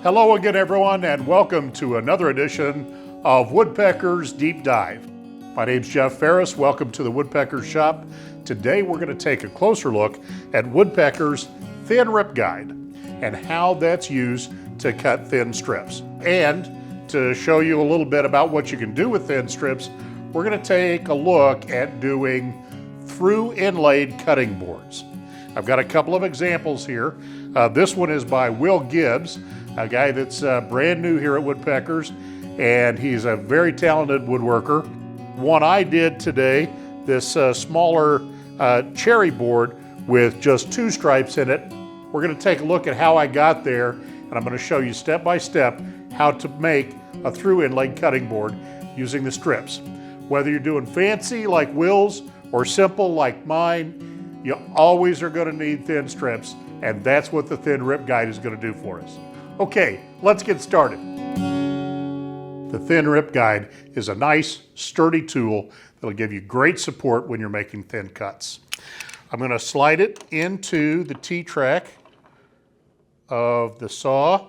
Hello again, everyone, and welcome to another edition of Woodpeckers Deep Dive. My name's Jeff Farris. Welcome to the Woodpeckers shop. Today we're going to take a closer look at Woodpeckers' ThinRip guide and how that's used to cut thin strips. And to show you a little bit about what you can do with thin strips, we're going to take a look at doing through-inlaid cutting boards. I've got a couple of examples here. This one is by Will Gibbs, a guy that's brand new here at Woodpeckers, and he's a very talented woodworker. One I did today, this smaller cherry board with just 2 stripes in it. We're going to take a look at how I got there, and I'm going to show you step by step how to make a through-inlaid cutting board using the strips. Whether you're doing fancy like Will's or simple like mine, you always are going to need thin strips, and that's what the ThinRip guide is going to do for us. Okay, let's get started. The ThinRip guide is a nice, sturdy tool that'll give you great support when you're making thin cuts. I'm going to slide it into the T-track of the saw.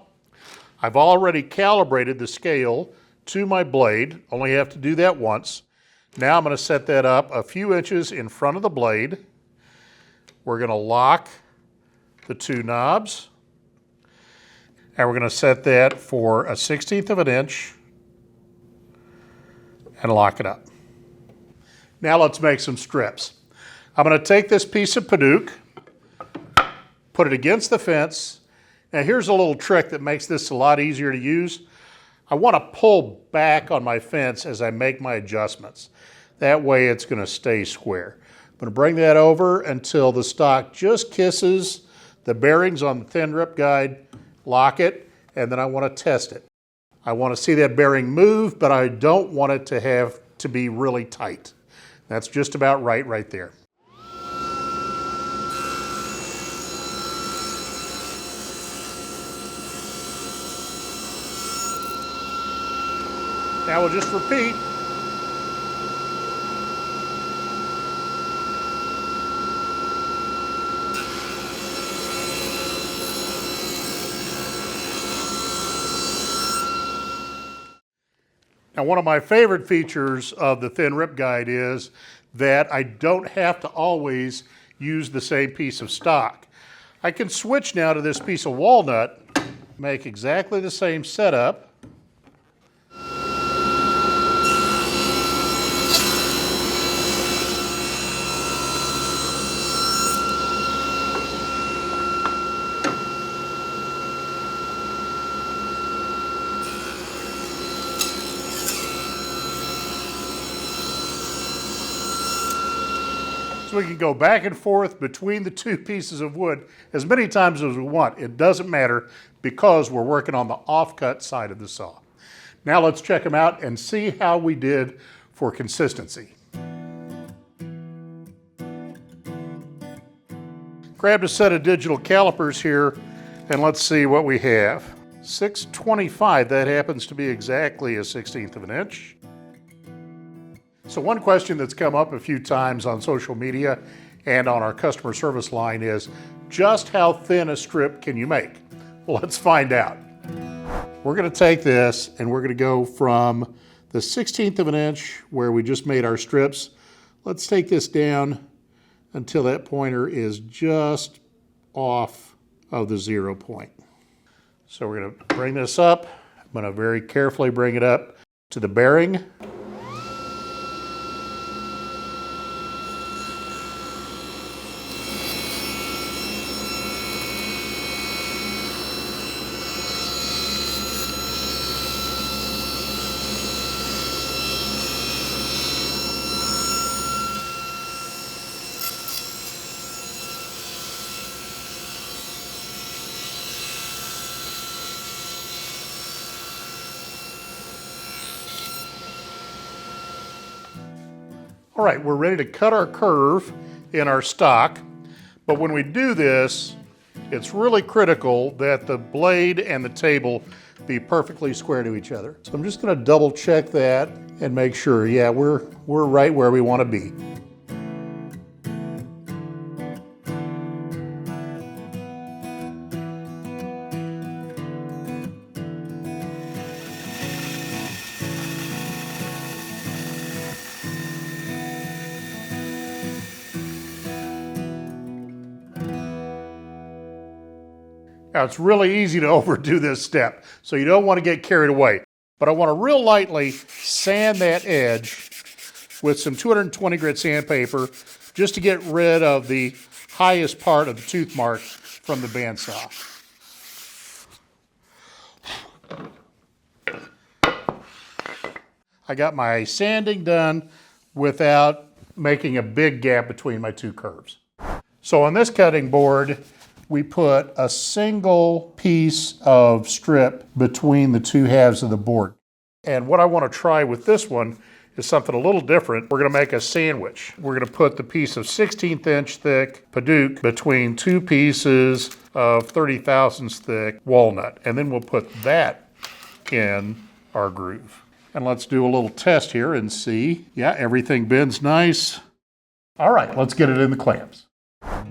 I've already calibrated the scale to my blade, only have to do that once. Now I'm going to set that up a few inches in front of the blade. We're going to lock the 2 knobs, and we're going to set that for 1/16 of an inch and lock it up. Now let's make some strips. I'm going to take this piece of Padook, put it against the fence. Now here's a little trick that makes this a lot easier to use. I want to pull back on my fence as I make my adjustments. That way it's going to stay square. I'm going to bring that over until the stock just kisses the bearings on the ThinRip guide, lock it, and then I want to test it. I want to see that bearing move, but I don't want it to have to be really tight. That's just about right there. Now we'll just repeat. Now, one of my favorite features of the ThinRip guide is that I don't have to always use the same piece of stock. I can switch now to this piece of walnut, make exactly the same setup. We can go back and forth between the 2 pieces of wood as many times as we want. It doesn't matter because we're working on the offcut side of the saw. Now let's check them out and see how we did for consistency. Grabbed a set of digital calipers here, and let's see what we have. 625, that happens to be exactly 1/16 of an inch. So one question that's come up a few times on social media and on our customer service line is, just how thin a strip can you make? Well, let's find out. We're going to take this and we're going to go from the 1/16 of an inch where we just made our strips. Let's take this down until that pointer is just off of the 0 point. So we're going to bring this up. I'm going to very carefully bring it up to the bearing. All right, we're ready to cut our curve in our stock, but when we do this, it's really critical that the blade and the table be perfectly square to each other. So I'm just going to double check that and make sure, yeah, we're right where we want to be. Now it's really easy to overdo this step, so you don't want to get carried away. But I want to real lightly sand that edge with some 220 grit sandpaper just to get rid of the highest part of the tooth mark from the bandsaw. I got my sanding done without making a big gap between my two curves. So on this cutting board, we put a single piece of strip between the two halves of the board. And what I want to try with this one is something a little different. We're going to make a sandwich. We're going to put the piece of 16th inch thick Paduke between two pieces of 30 thousandths thick walnut. And then we'll put that in our groove. And let's do a little test here and see. Yeah, everything bends nice. All right, let's get it in the clamps.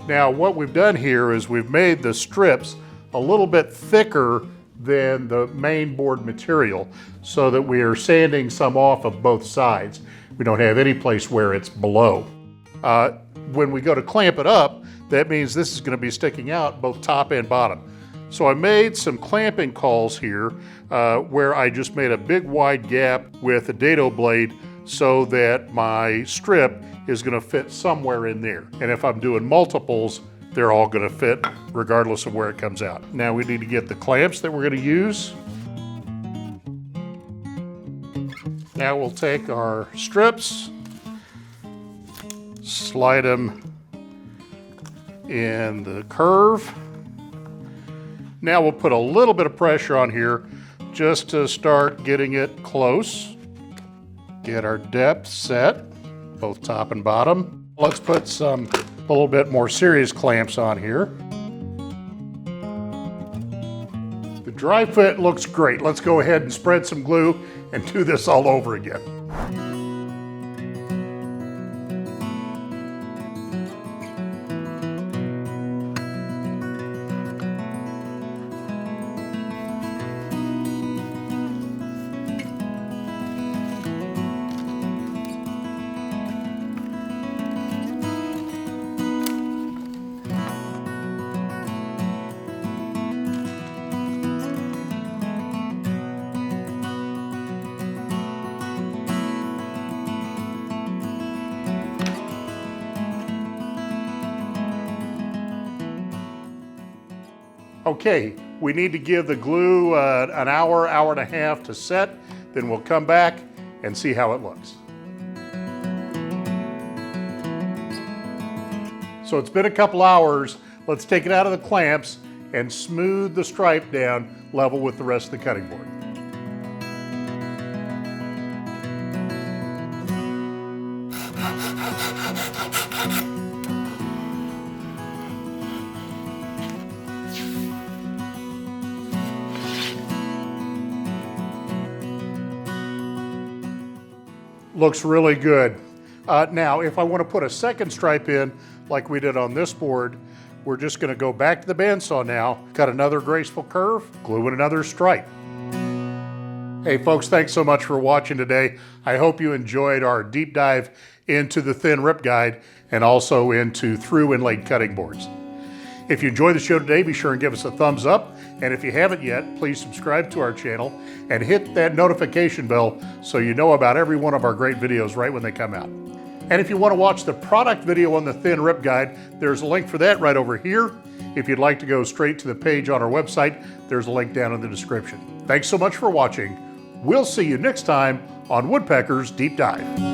Now what we've done here is we've made the strips a little bit thicker than the main board material so that we are sanding some off of both sides. We don't have any place where it's below. When we go to clamp it up, that means this is going to be sticking out both top and bottom. So I made some clamping calls here where I just made a big wide gap with a dado blade so that my strip is going to fit somewhere in there. And if I'm doing multiples, they're all going to fit regardless of where it comes out. Now we need to get the clamps that we're going to use. Now we'll take our strips, slide them in the curve. Now we'll put a little bit of pressure on here just to start getting it close. Get our depth set, both top and bottom. Let's put some a little bit more serious clamps on here. The dry fit looks great. Let's go ahead and spread some glue and do this all over again. Okay, we need to give the glue an hour, hour and a half to set, then we'll come back and see how it looks. So it's been a couple hours. Let's take it out of the clamps and smooth the stripe down level with the rest of the cutting board. Looks really good. Now, if I want to put a second stripe in, like we did on this board, we're just going to go back to the bandsaw now, cut another graceful curve, glue in another stripe. Hey folks, thanks so much for watching today. I hope you enjoyed our deep dive into the ThinRip guide and also into through-inlaid cutting boards. If you enjoyed the show today, be sure and give us a thumbs up. And if you haven't yet, please subscribe to our channel and hit that notification bell so you know about every one of our great videos right when they come out. And if you want to watch the product video on the ThinRip guide, there's a link for that right over here. If you'd like to go straight to the page on our website, there's a link down in the description. Thanks so much for watching. We'll see you next time on Woodpeckers Deep Dive.